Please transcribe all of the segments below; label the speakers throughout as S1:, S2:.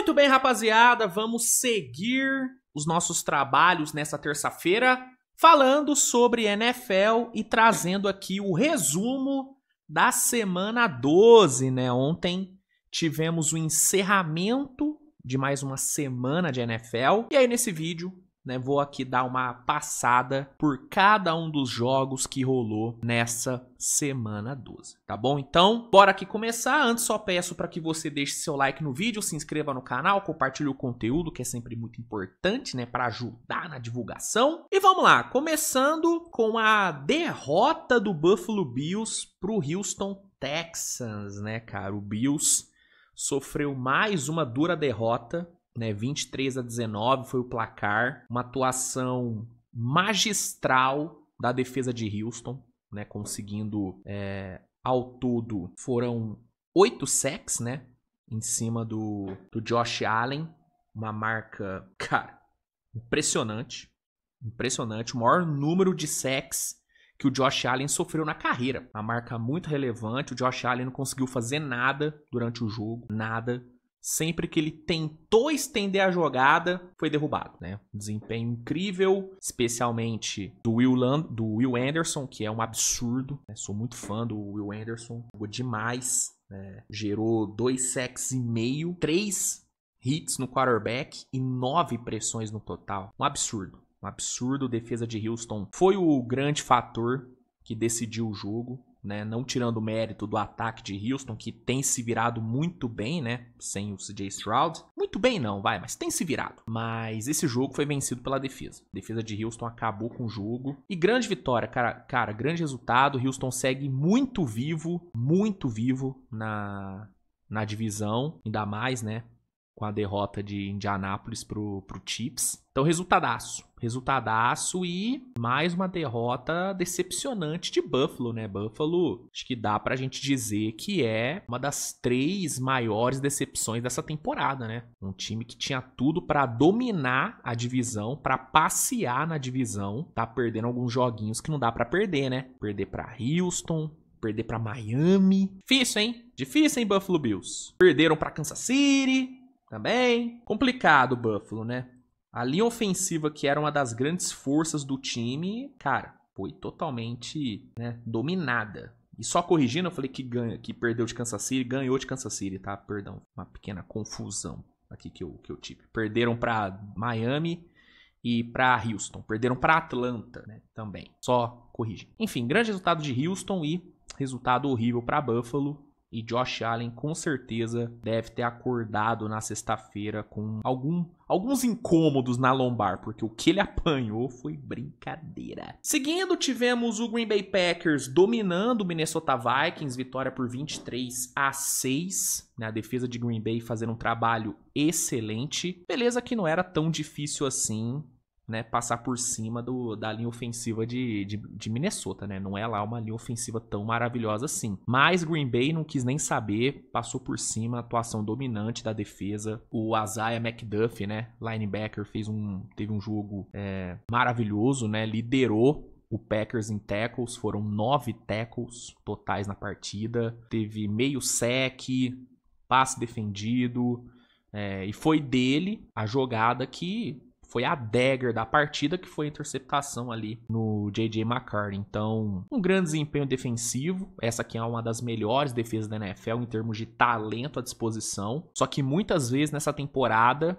S1: Muito bem, rapaziada, vamos seguir os nossos trabalhos nessa terça-feira falando sobre NFL e trazendo aqui o resumo da semana 12, né? Ontem tivemos o encerramento de mais uma semana de NFL e aí nesse vídeo, né, vou aqui dar uma passada por cada um dos jogos que rolou nessa semana 12, tá bom? Então, bora aqui começar. Antes, só peço para que você deixe seu like no vídeo, se inscreva no canal, compartilhe o conteúdo, que é sempre muito importante, né, para ajudar na divulgação. E vamos lá, começando com a derrota do Buffalo Bills pro Houston Texans, né, cara? O Bills sofreu mais uma dura derrota, né, 23-19 foi o placar, uma atuação magistral da defesa de Houston, né, conseguindo, ao todo, foram 8 sacks, né, em cima do Josh Allen, uma marca, cara, impressionante, o maior número de sacks que o Josh Allen sofreu na carreira, uma marca muito relevante. O Josh Allen não conseguiu fazer nada durante o jogo, nada. Sempre que ele tentou estender a jogada, foi derrubado, né? Desempenho incrível, especialmente do Will Anderson, que é um absurdo, né? Sou muito fã do Will Anderson, jogou demais, né? Gerou 2 sacks e meio, 3 hits no quarterback e 9 pressões no total. Um absurdo. Defesa de Houston foi o grande fator que decidiu o jogo, né, não tirando o mérito do ataque de Houston, que tem se virado muito bem, né, sem o CJ Stroud. Muito bem não, mas tem se virado. Mas esse jogo foi vencido pela defesa. A defesa de Houston acabou com o jogo. E grande vitória, cara, grande resultado. Houston segue muito vivo na divisão, ainda mais, né, com a derrota de Indianápolis pro Chiefs. Então, resultadaço e mais uma derrota decepcionante de Buffalo, né? Buffalo, acho que dá pra gente dizer que é uma das 3 maiores decepções dessa temporada, né? Um time que tinha tudo pra dominar a divisão, pra passear na divisão, tá perdendo alguns joguinhos que não dá pra perder, né? Perder pra Houston, perder pra Miami. Difícil, hein, Buffalo Bills? Perderam pra Kansas City também. Complicado o Buffalo, né? A linha ofensiva, que era uma das grandes forças do time, cara, foi totalmente, né, dominada. E só corrigindo, eu falei que perdeu de Kansas City, ganhou de Kansas City, tá? Perdão, uma pequena confusão aqui que eu tive. Perderam para Miami e para Houston. Perderam para Atlanta, né, também. Só corrigindo. Enfim, grande resultado de Houston e resultado horrível para Buffalo. E Josh Allen, com certeza, deve ter acordado na sexta-feira com alguns incômodos na lombar, porque o que ele apanhou foi brincadeira. Seguindo, tivemos o Green Bay Packers dominando o Minnesota Vikings, vitória por 23-6. Né? A defesa de Green Bay fazendo um trabalho excelente. Beleza que não era tão difícil assim, né, passar por cima da linha ofensiva de Minnesota, né? Não é lá uma linha ofensiva tão maravilhosa assim. Mas Green Bay não quis nem saber, passou por cima, atuação dominante da defesa. O Isaiah McDuffie, né, linebacker, teve um jogo maravilhoso, né? Liderou o Packers em tackles, foram 9 tackles totais na partida. Teve meio sec, passe defendido, e foi dele a jogada que foi a dagger da partida, que foi a interceptação ali no J.J. McCarthy. Então, um grande desempenho defensivo. Essa aqui é uma das melhores defesas da NFL em termos de talento à disposição. Só que muitas vezes nessa temporada,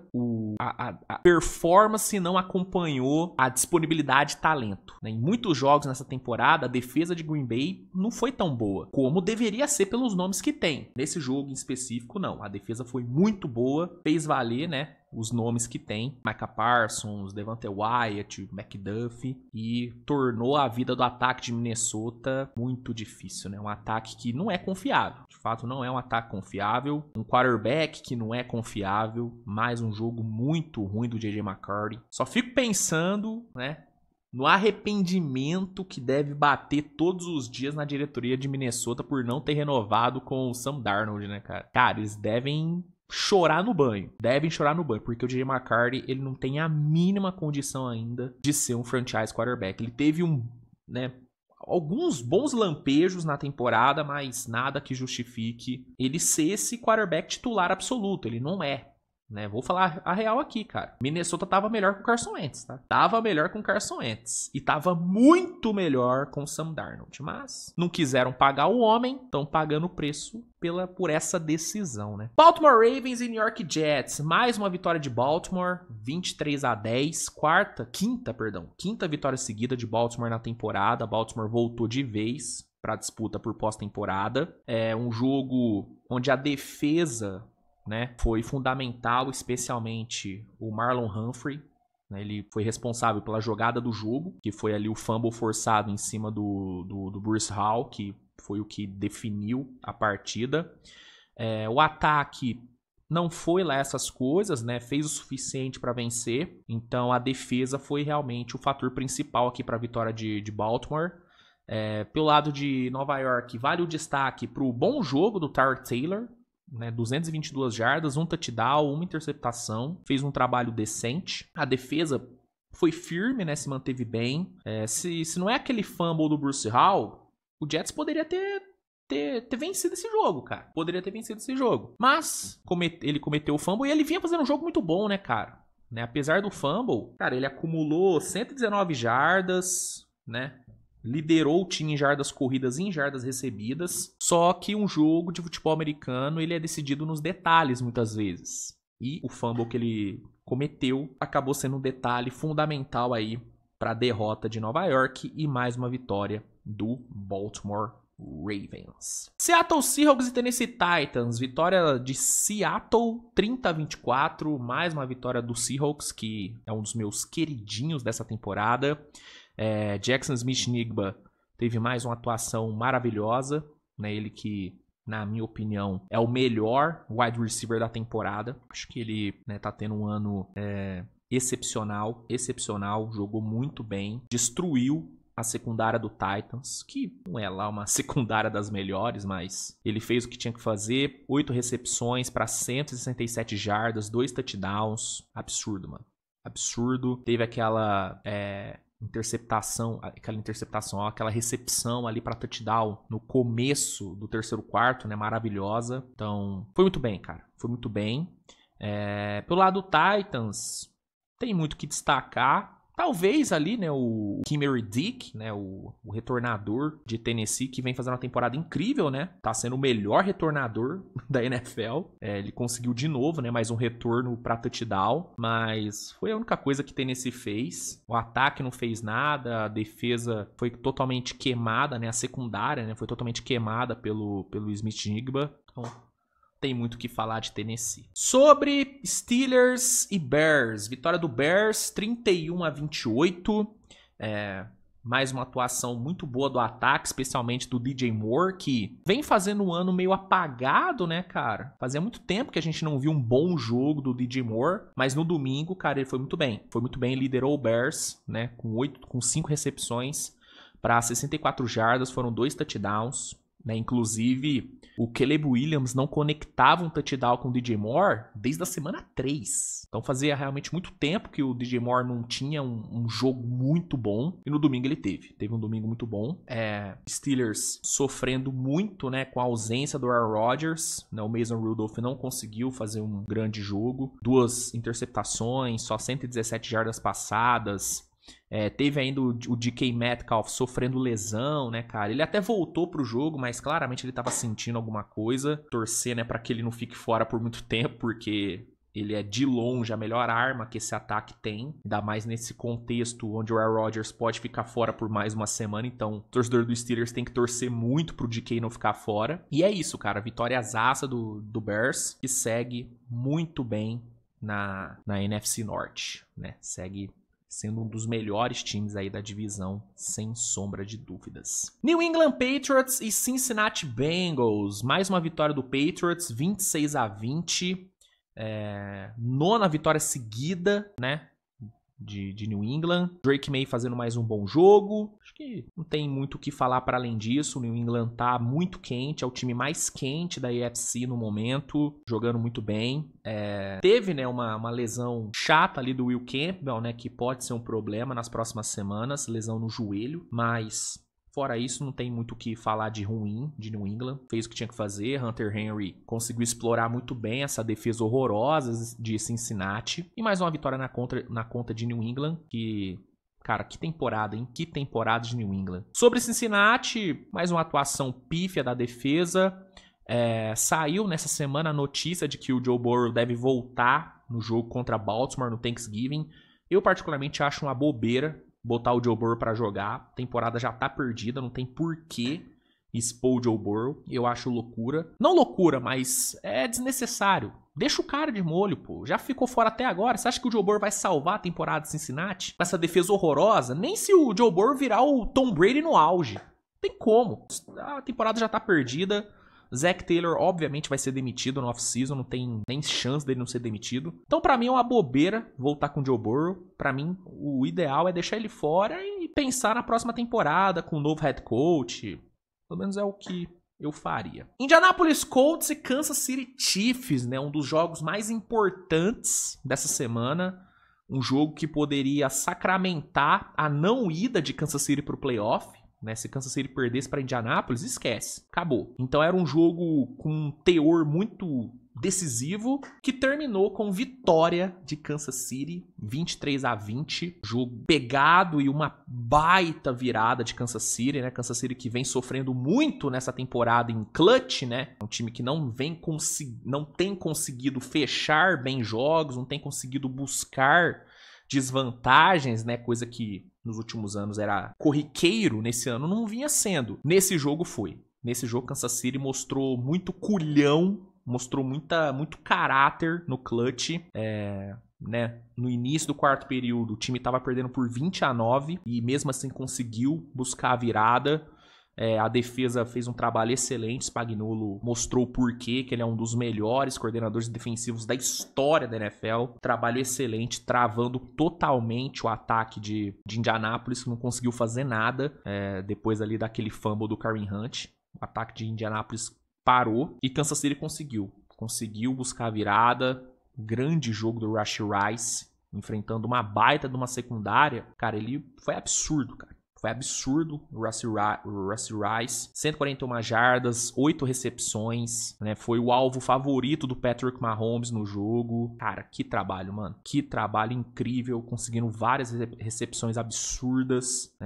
S1: a performance não acompanhou a disponibilidade de talento, né? Em muitos jogos nessa temporada, a defesa de Green Bay não foi tão boa como deveria ser pelos nomes que tem. Nesse jogo em específico, não. A defesa foi muito boa, fez valer, né, os nomes que tem, Micah Parsons, Devontae Wyatt, McDuffie, e tornou a vida do ataque de Minnesota muito difícil, né? Um ataque que não é confiável. De fato, não é um ataque confiável. Um quarterback que não é confiável. Mais um jogo muito ruim do J.J. McCarthy. Só fico pensando, né, no arrependimento que deve bater todos os dias na diretoria de Minnesota por não ter renovado com o Sam Darnold, né, cara? Cara, eles devem chorar no banho. Porque o J.J. McCarthy, ele não tem a mínima condição ainda de ser um franchise quarterback. Ele teve alguns bons lampejos na temporada, mas nada que justifique ele ser esse quarterback titular absoluto. Ele não é. né? Vou falar a real aqui, cara. Minnesota tava melhor com o Carson Wentz, tá? Tava melhor com o Carson Wentz. E tava muito melhor com o Sam Darnold. Mas não quiseram pagar o homem, estão pagando o preço por essa decisão, né? Baltimore Ravens e New York Jets. Mais uma vitória de Baltimore, 23-10. Quinta vitória seguida de Baltimore na temporada. Baltimore voltou de vez para a disputa por pós-temporada. É um jogo onde a defesa, né, foi fundamental, especialmente o Marlon Humphrey. Né, ele foi responsável pela jogada do jogo, que foi ali o fumble forçado em cima do Bruce Hall, que foi o que definiu a partida. O ataque não foi lá essas coisas, né? Fez o suficiente para vencer. Então a defesa foi realmente o fator principal aqui para a vitória de Baltimore. Pelo lado de Nova York, vale o destaque para o bom jogo do Tyrod Taylor, né? 222 jardas, um touchdown, uma interceptação. Fez um trabalho decente. A defesa foi firme, né? Se manteve bem. Se não é aquele fumble do Bruce Hall, o Jets poderia ter vencido esse jogo, cara. Poderia ter vencido esse jogo. Mas ele cometeu o fumble e ele vinha fazendo um jogo muito bom, né, cara? Né? Apesar do fumble, cara, ele acumulou 119 jardas, né? Liderou o time em jardas corridas e em jardas recebidas. Só que um jogo de futebol americano, ele é decidido nos detalhes muitas vezes. E o fumble que ele cometeu acabou sendo um detalhe fundamental aí para a derrota de Nova York e mais uma vitória do Baltimore Ravens. Seattle Seahawks e Tennessee Titans. Vitória de Seattle 30-24. Mais uma vitória do Seahawks, que é um dos meus queridinhos dessa temporada. Jackson Smith-Njigba teve mais uma atuação maravilhosa, né? Ele que, na minha opinião, é o melhor wide receiver da temporada. Acho que ele, né, tá tendo um ano excepcional, jogou muito bem, destruiu a secundária do Titans, que não é lá uma secundária das melhores, mas ele fez o que tinha que fazer. 8 recepções para 167 jardas, 2 touchdowns. Absurdo, mano. Absurdo. Teve aquela aquela recepção ali para touchdown no começo do terceiro quarto, né? Maravilhosa. Então, foi muito bem, cara. Foi muito bem. Pelo lado do Titans, tem muito que destacar. Talvez ali, né, o Kimmery Dick, né, o retornador de Tennessee, que vem fazendo uma temporada incrível, né? Tá sendo o melhor retornador da NFL. Ele conseguiu de novo, né, mais um retorno para touchdown, mas foi a única coisa que Tennessee fez. O ataque não fez nada, a defesa foi totalmente queimada, né? A secundária, né, foi totalmente queimada pelo Smith-Njigba. Então, tem muito o que falar de Tennessee. Sobre Steelers e Bears. Vitória do Bears, 31-28. Mais uma atuação muito boa do ataque, especialmente do DJ Moore, que vem fazendo um ano meio apagado, né, cara? Fazia muito tempo que a gente não viu um bom jogo do DJ Moore, mas no domingo, cara, ele foi muito bem. Foi muito bem, liderou o Bears, né, com 5 recepções para 64 jardas, foram 2 touchdowns. Né? Inclusive, o Caleb Williams não conectava um touchdown com o DJ Moore desde a semana 3. Então fazia realmente muito tempo que o DJ Moore não tinha um jogo muito bom. E no domingo ele teve. Teve um domingo muito bom. Steelers sofrendo muito, né, com a ausência do Aaron Rodgers. Né? O Mason Rudolph não conseguiu fazer um grande jogo. 2 interceptações, só 117 jardas passadas. Teve ainda o DK Metcalf sofrendo lesão, né, cara? Ele até voltou pro jogo, mas claramente ele tava sentindo alguma coisa. Torcer, né, pra que ele não fique fora por muito tempo, porque ele é de longe a melhor arma que esse ataque tem. Ainda mais nesse contexto onde o Aaron Rodgers pode ficar fora por mais uma semana. Então, o torcedor do Steelers tem que torcer muito pro DK não ficar fora. E é isso, cara. Vitóriazaça do Bears, que segue muito bem na NFC Norte, né? Segue sendo um dos melhores times aí da divisão, sem sombra de dúvidas. New England Patriots e Cincinnati Bengals. Mais uma vitória do Patriots, 26-20. 9ª vitória seguida, né, de New England. Drake May fazendo mais um bom jogo. Acho que não tem muito o que falar para além disso. O New England tá muito quente, é o time mais quente da AFC no momento, jogando muito bem. Teve, né, uma lesão chata ali do Will Campbell, né, que pode ser um problema nas próximas semanas, lesão no joelho, mas Fora isso, não tem muito o que falar de ruim de New England. Fez o que tinha que fazer. Hunter Henry conseguiu explorar muito bem essa defesa horrorosa de Cincinnati. E mais uma vitória na conta de New England, que... Cara, que temporada, hein? Que temporada de New England. Sobre Cincinnati, mais uma atuação pífia da defesa. Saiu nessa semana a notícia de que o Joe Burrow deve voltar no jogo contra Baltimore no Thanksgiving. Eu particularmente acho uma bobeira botar o Joe Burrow pra jogar. A temporada já tá perdida, não tem porquê expor o Joe Burrow. Eu acho loucura. Não loucura, mas é desnecessário. Deixa o cara de molho, pô. Já ficou fora até agora. Você acha que o Joe Burrow vai salvar a temporada de Cincinnati? Com essa defesa horrorosa? Nem se o Joe Burrow virar o Tom Brady no auge. Não tem como. A temporada já tá perdida. Zac Taylor, obviamente, vai ser demitido no off-season. Não tem nem chance dele não ser demitido. Então, pra mim, é uma bobeira voltar com o Joe Burrow. Pra mim, o ideal é deixar ele fora e pensar na próxima temporada com um novo head coach. Pelo menos é o que eu faria. Indianapolis Colts e Kansas City Chiefs, né? Um dos jogos mais importantes dessa semana. Um jogo que poderia sacramentar a não ida de Kansas City pro playoff. Né? Se Kansas City perdesse para Indianapolis, esquece. Acabou. Então era um jogo com um teor muito decisivo que terminou com vitória de Kansas City, 23-20. Jogo pegado e uma baita virada de Kansas City, né? Kansas City que vem sofrendo muito nessa temporada em clutch, né? Um time que não tem conseguido fechar bem jogos, não tem conseguido buscar desvantagens, né? Coisa que nos últimos anos era corriqueiro, nesse ano não vinha sendo. Nesse jogo foi. Nesse jogo, Kansas City mostrou muito culhão, mostrou muito caráter no clutch. Né? No início do quarto período, o time estava perdendo por 20-9 e mesmo assim conseguiu buscar a virada. A defesa fez um trabalho excelente. Spagnuolo mostrou o porquê que ele é um dos melhores coordenadores defensivos da história da NFL. Trabalho excelente, travando totalmente o ataque de Indianapolis, que não conseguiu fazer nada depois ali daquele fumble do Kareem Hunt. O ataque de Indianapolis parou e Kansas City conseguiu buscar a virada. Grande jogo do Rashee Rice, enfrentando uma baita de uma secundária. Cara, ele foi absurdo, cara. Foi absurdo o Rashee Rice. 141 jardas, 8 recepções, né? Foi o alvo favorito do Patrick Mahomes no jogo. Cara, que trabalho, mano. Que trabalho incrível, conseguindo várias recepções absurdas.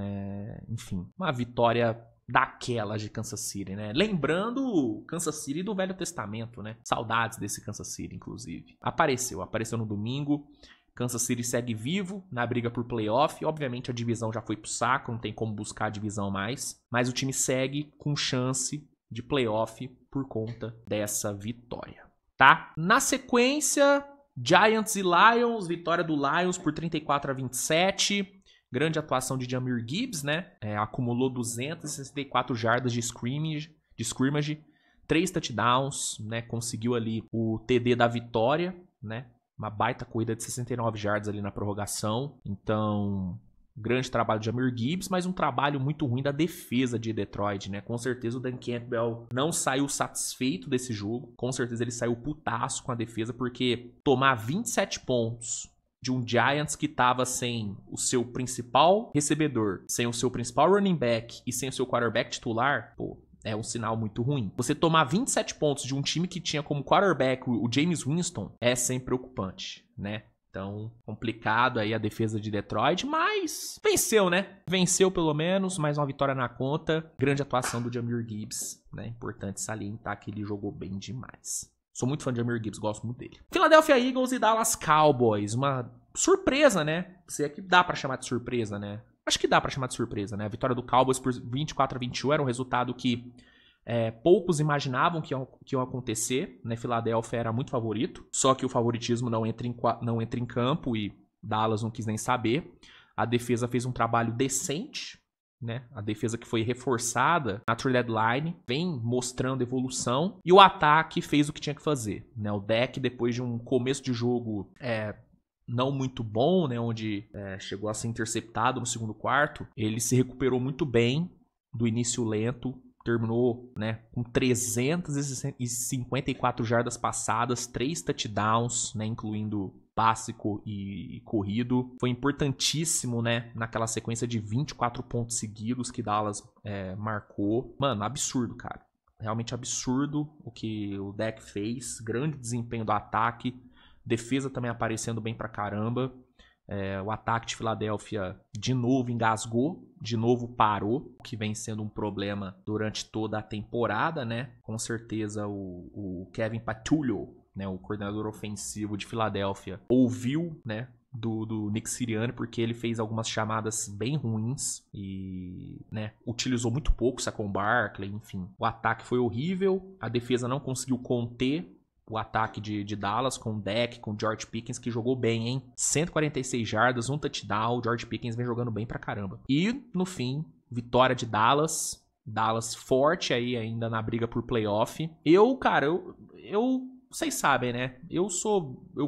S1: Enfim, uma vitória daquelas de Kansas City, né? Lembrando o Kansas City do Velho Testamento, né? Saudades desse Kansas City, inclusive. Apareceu no domingo. Kansas City segue vivo na briga por playoff. Obviamente a divisão já foi pro saco, não tem como buscar a divisão mais. Mas o time segue com chance de playoff por conta dessa vitória, tá? Na sequência, Giants e Lions. Vitória do Lions por 34-27. Grande atuação de Jahmyr Gibbs, né? Acumulou 264 jardas de scrimmage, 3 touchdowns, né? Conseguiu ali o TD da vitória, né? Uma baita corrida de 69 jardas ali na prorrogação. Então, grande trabalho de Jahmyr Gibbs, mas um trabalho muito ruim da defesa de Detroit, né? Com certeza o Dan Campbell não saiu satisfeito desse jogo. Com certeza ele saiu putaço com a defesa, porque tomar 27 pontos de um Giants que tava sem o seu principal recebedor, sem o seu principal running back e sem o seu quarterback titular, pô, é um sinal muito ruim. Você tomar 27 pontos de um time que tinha como quarterback o Jameis Winston é sempre preocupante, né? Então, complicado aí a defesa de Detroit, mas venceu, né? Venceu pelo menos, mais uma vitória na conta. Grande atuação do Jahmyr Gibbs, né? Importante salientar que ele jogou bem demais. Sou muito fã de Jahmyr Gibbs, gosto muito dele. Philadelphia Eagles e Dallas Cowboys. Uma surpresa, né? Se é que dá pra chamar de surpresa, né? Acho que dá pra chamar de surpresa, né? A vitória do Cowboys por 24-21 era um resultado que poucos imaginavam que iam acontecer, né? Philadelphia era muito favorito, só que o favoritismo não entra em campo e Dallas não quis nem saber. A defesa fez um trabalho decente, né? A defesa que foi reforçada na trade deadline, vem mostrando evolução, e o ataque fez o que tinha que fazer, né? O Dak, depois de um começo de jogo não muito bom, né, onde chegou a ser interceptado no segundo quarto, ele se recuperou muito bem do início lento, terminou, né, com 354 jardas passadas, 3 touchdowns, né, incluindo passe e corrido. Foi importantíssimo, né? Naquela sequência de 24 pontos seguidos que Dallas marcou. Mano, absurdo, cara. Realmente absurdo o que o Dak fez. Grande desempenho do ataque. Defesa também aparecendo bem pra caramba. O ataque de Filadélfia de novo engasgou, de novo parou, o que vem sendo um problema durante toda a temporada, né? Com certeza o Kevin Patullo, né, o coordenador ofensivo de Filadélfia, ouviu, né, do Nick Sirianni, porque ele fez algumas chamadas bem ruins e, né, utilizou muito pouco Saquon Barkley, enfim. O ataque foi horrível, a defesa não conseguiu conter o ataque de Dallas com o Dak, com o George Pickens, que jogou bem, hein? 146 jardas, um touchdown, o George Pickens vem jogando bem pra caramba. E, no fim, vitória de Dallas. Dallas forte aí ainda na briga por playoff. Vocês sabem, né? Eu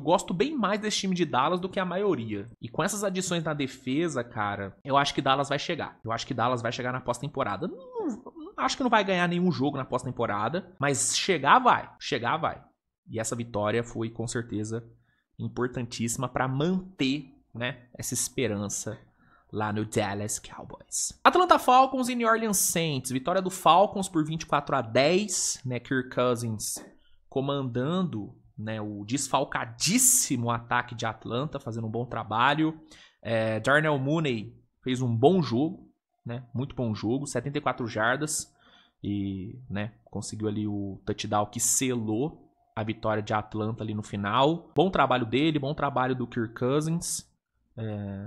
S1: gosto bem mais desse time de Dallas do que a maioria. E com essas adições na defesa, cara, eu acho que Dallas vai chegar. Eu acho que Dallas vai chegar na pós-temporada. Acho que não vai ganhar nenhum jogo na pós-temporada, mas chegar vai. Chegar vai. E essa vitória foi, com certeza, importantíssima para manter, né, essa esperança lá no Dallas Cowboys. Atlanta Falcons e New Orleans Saints. Vitória do Falcons por 24-10, né? Kirk Cousins comandando, né, o desfalcadíssimo ataque de Atlanta, fazendo um bom trabalho. Darnell Mooney fez um bom jogo, né? Muito bom jogo, 74 jardas e, né, conseguiu ali o touchdown que selou a vitória de Atlanta ali no final. Bom trabalho dele, bom trabalho do Kirk Cousins.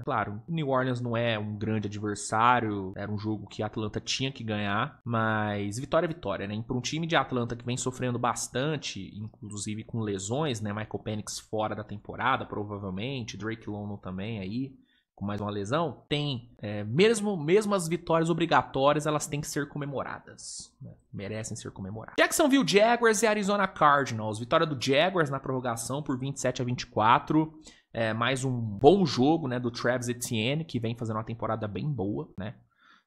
S1: Claro, o New Orleans não é um grande adversário, era um jogo que a Atlanta tinha que ganhar, mas vitória é vitória, né? Para um time de Atlanta que vem sofrendo bastante, inclusive com lesões, né? Michael Penix fora da temporada, provavelmente, Drake London também aí, com mais uma lesão, mesmo as vitórias obrigatórias, elas têm que ser comemoradas, né? Merecem ser comemoradas. Jacksonville Jaguars e Arizona Cardinals. Vitória do Jaguars na prorrogação por 27-24. Mais um bom jogo, né, do Travis Etienne, que vem fazendo uma temporada bem boa, né?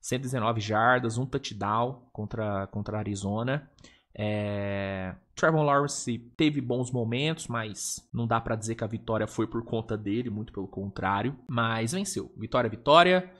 S1: 119 jardas, um touchdown contra a Arizona. Trevor Lawrence teve bons momentos, mas não dá pra dizer que a vitória foi por conta dele, muito pelo contrário. Mas venceu. Vitória, vitória.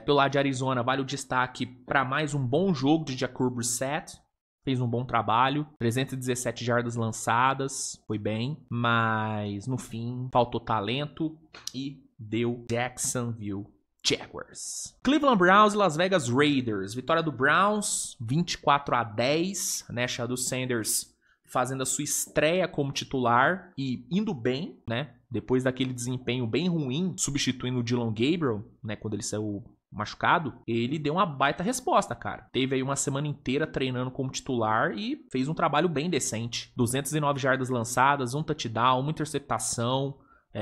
S1: Pelo lado de Arizona, vale o destaque para mais um bom jogo de Jacoby Brissett. Fez um bom trabalho, 317 jardas lançadas, foi bem, mas no fim faltou talento e deu Jacksonville Jaguars. Cleveland Browns e Las Vegas Raiders. Vitória do Browns, 24-10, né? Shadow Sanders fazendo a sua estreia como titular e indo bem, né? Depois daquele desempenho bem ruim, substituindo o Dylan Gabriel, né? Quando ele saiu machucado, ele deu uma baita resposta, cara. Teve aí uma semana inteira treinando como titular e fez um trabalho bem decente. 209 jardas lançadas, um touchdown, uma interceptação,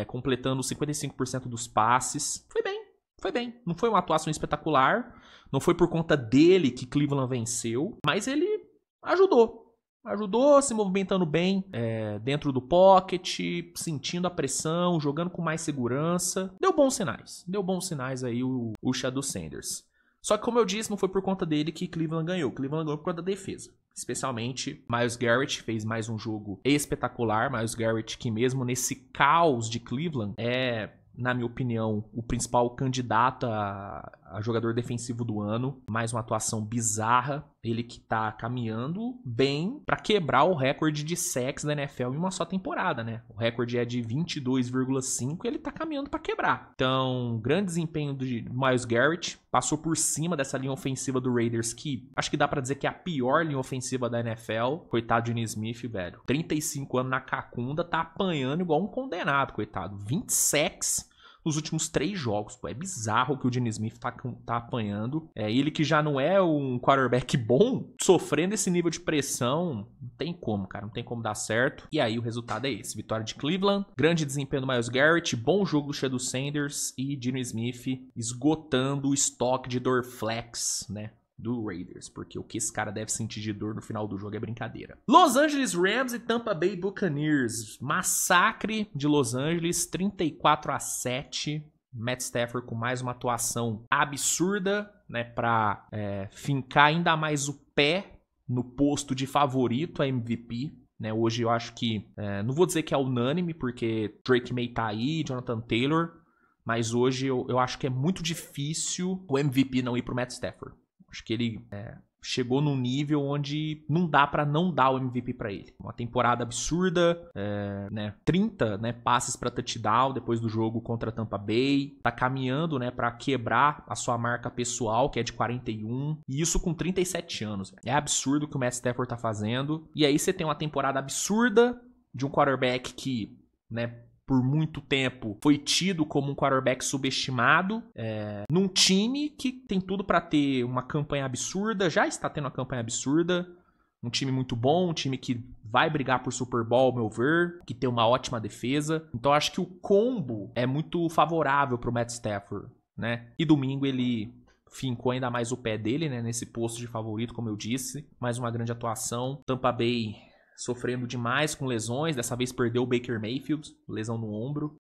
S1: completando 55% dos passes. Foi bem, foi bem. Não foi uma atuação espetacular, não foi por conta dele que Cleveland venceu, mas ele ajudou, se movimentando bem dentro do pocket, sentindo a pressão, jogando com mais segurança. Deu bons sinais aí o Shadow Sanders. Só que, como eu disse, não foi por conta dele que Cleveland ganhou. Cleveland ganhou por conta da defesa. Especialmente Myles Garrett fez mais um jogo espetacular. Myles Garrett, que mesmo nesse caos de Cleveland, na minha opinião, o principal candidato a jogador defensivo do ano. Mais uma atuação bizarra. Ele que tá caminhando bem para quebrar o recorde de sacks da NFL em uma só temporada, né? O recorde é de 22,5 e ele tá caminhando para quebrar. Então, grande desempenho de Myles Garrett. Passou por cima dessa linha ofensiva do Raiders, que acho que dá para dizer que é a pior linha ofensiva da NFL. Coitado de Gene Smith, velho. 35 anos na cacunda, tá apanhando igual um condenado, coitado. 20 sacks nos últimos 3 jogos. Pô, é bizarro o que o Gene Smith tá apanhando. Ele que já não é um quarterback bom, sofrendo esse nível de pressão, não tem como, cara. Não tem como dar certo. E aí o resultado é esse. Vitória de Cleveland, grande desempenho do Myles Garrett, bom jogo do Shadow Sanders e Gene Smith esgotando o estoque de Dorflex, né? Do Raiders, porque o que esse cara deve sentir de dor no final do jogo é brincadeira. Los Angeles Rams e Tampa Bay Buccaneers. Massacre de Los Angeles, 34-7. Matt Stafford com mais uma atuação absurda, né, para fincar ainda mais o pé no posto de favorito a MVP. né? Hoje eu acho que, não vou dizer que é unânime, porque Drake May tá aí, Jonathan Taylor, mas hoje eu acho que é muito difícil o MVP não ir pro Matt Stafford. Acho que ele chegou num nível onde não dá pra não dar o MVP pra ele. Uma temporada absurda, né? 30, né, passes pra touchdown depois do jogo contra a Tampa Bay. Tá caminhando, né, pra quebrar a sua marca pessoal, que é de 41. E isso com 37 anos. É absurdo o que o Matt Stafford tá fazendo. E aí você tem uma temporada absurda de um quarterback que, né, por muito tempo foi tido como um quarterback subestimado, num time que tem tudo pra ter uma campanha absurda, já está tendo uma campanha absurda, um time muito bom, um time que vai brigar por Super Bowl, ao meu ver, que tem uma ótima defesa. Então acho que o combo é muito favorável pro Matt Stafford, né? E domingo ele fincou ainda mais o pé dele, né, nesse posto de favorito, como eu disse. Mais uma grande atuação. Tampa Bay sofrendo demais com lesões, dessa vez perdeu o Baker Mayfield, lesão no ombro.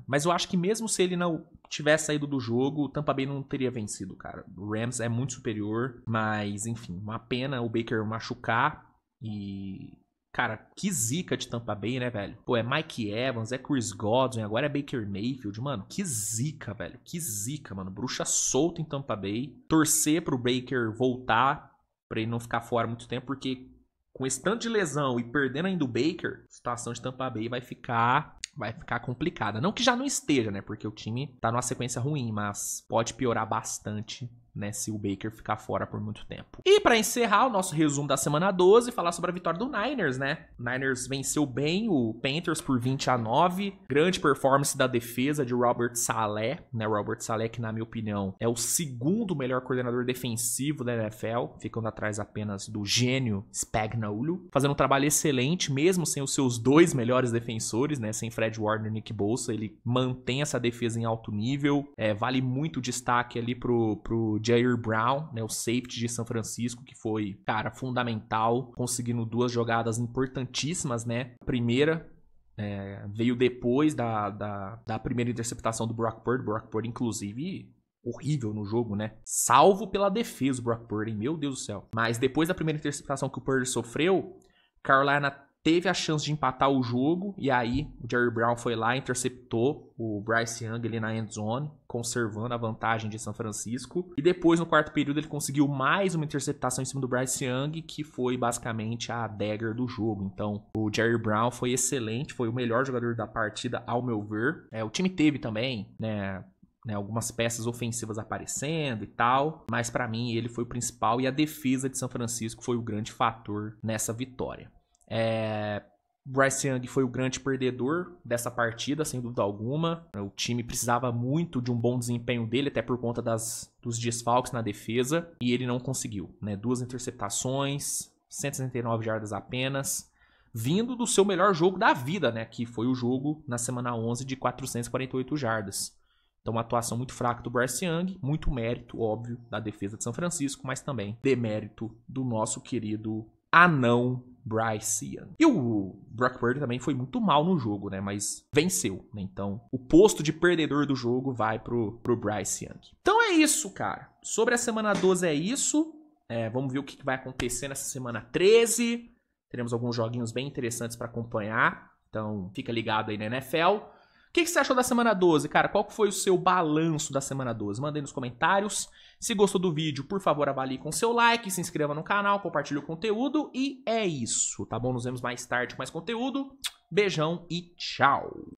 S1: Mas eu acho que mesmo se ele não tivesse saído do jogo, o Tampa Bay não teria vencido, cara. O Rams é muito superior, mas enfim, uma pena o Baker machucar. E, cara, que zica de Tampa Bay, né, velho? Pô, é Mike Evans, é Chris Godwin, agora é Baker Mayfield, mano. Que zica, velho. Que zica, mano. Bruxa solta em Tampa Bay. Torcer pro Baker voltar, pra ele não ficar fora muito tempo, porque com esse tanto de lesão e perdendo ainda o Baker, a situação de Tampa Bay vai ficar complicada. Não que já não esteja, né? Porque o time tá numa sequência ruim, mas pode piorar bastante, né, se o Baker ficar fora por muito tempo. E pra encerrar o nosso resumo da semana 12, falar sobre a vitória do Niners, né? O Niners venceu bem o Panthers por 20-9. Grande performance da defesa de Robert Saleh, né? Robert Saleh, que na minha opinião é o segundo melhor coordenador defensivo da NFL, ficando atrás apenas do gênio Spagnuolo, fazendo um trabalho excelente, mesmo sem os seus dois melhores defensores, né? Sem Fred Warner e Nick Bosa, ele mantém essa defesa em alto nível. Vale muito o destaque ali pro Jair Brown, né, o safety de São Francisco, que foi, cara, fundamental, conseguindo duas jogadas importantíssimas, né? A primeira veio depois da primeira interceptação do Brock Purdy. Brock Purdy, inclusive, horrível no jogo, né? Salvo pela defesa do Brock Purdy, meu Deus do céu. Mas depois da primeira interceptação que o Purdy sofreu, Carolina teve a chance de empatar o jogo, e aí o Jerry Brown foi lá e interceptou o Bryce Young ali na end zone, conservando a vantagem de São Francisco. E depois, no quarto período, ele conseguiu mais uma interceptação em cima do Bryce Young, que foi basicamente a dagger do jogo. Então, o Jerry Brown foi excelente, foi o melhor jogador da partida, ao meu ver. O time teve também, né, algumas peças ofensivas aparecendo e tal, mas pra mim ele foi o principal, e a defesa de São Francisco foi o grande fator nessa vitória. Bryce Young foi o grande perdedor dessa partida, sem dúvida alguma. O time precisava muito de um bom desempenho dele, até por conta dos desfalques na defesa, e ele não conseguiu, né? 2 interceptações, 169 jardas apenas, vindo do seu melhor jogo da vida, né? Que foi o jogo na semana 11 de 448 jardas. Então, uma atuação muito fraca do Bryce Young, muito mérito, óbvio, da defesa de São Francisco, mas também demérito do nosso querido anão Bryce Young. E o Brock Purdy também foi muito mal no jogo, né? Mas venceu, né? Então, o posto de perdedor do jogo vai pro Bryce Young. Então é isso, cara. Sobre a semana 12 é isso. Vamos ver o que vai acontecer nessa semana 13. Teremos alguns joguinhos bem interessantes para acompanhar. Então, fica ligado aí na NFL. O que você achou da semana 12, cara? Qual foi o seu balanço da semana 12? Manda aí nos comentários. Se gostou do vídeo, por favor, avalie com seu like, se inscreva no canal, compartilhe o conteúdo. E é isso, tá bom? Nos vemos mais tarde com mais conteúdo. Beijão e tchau!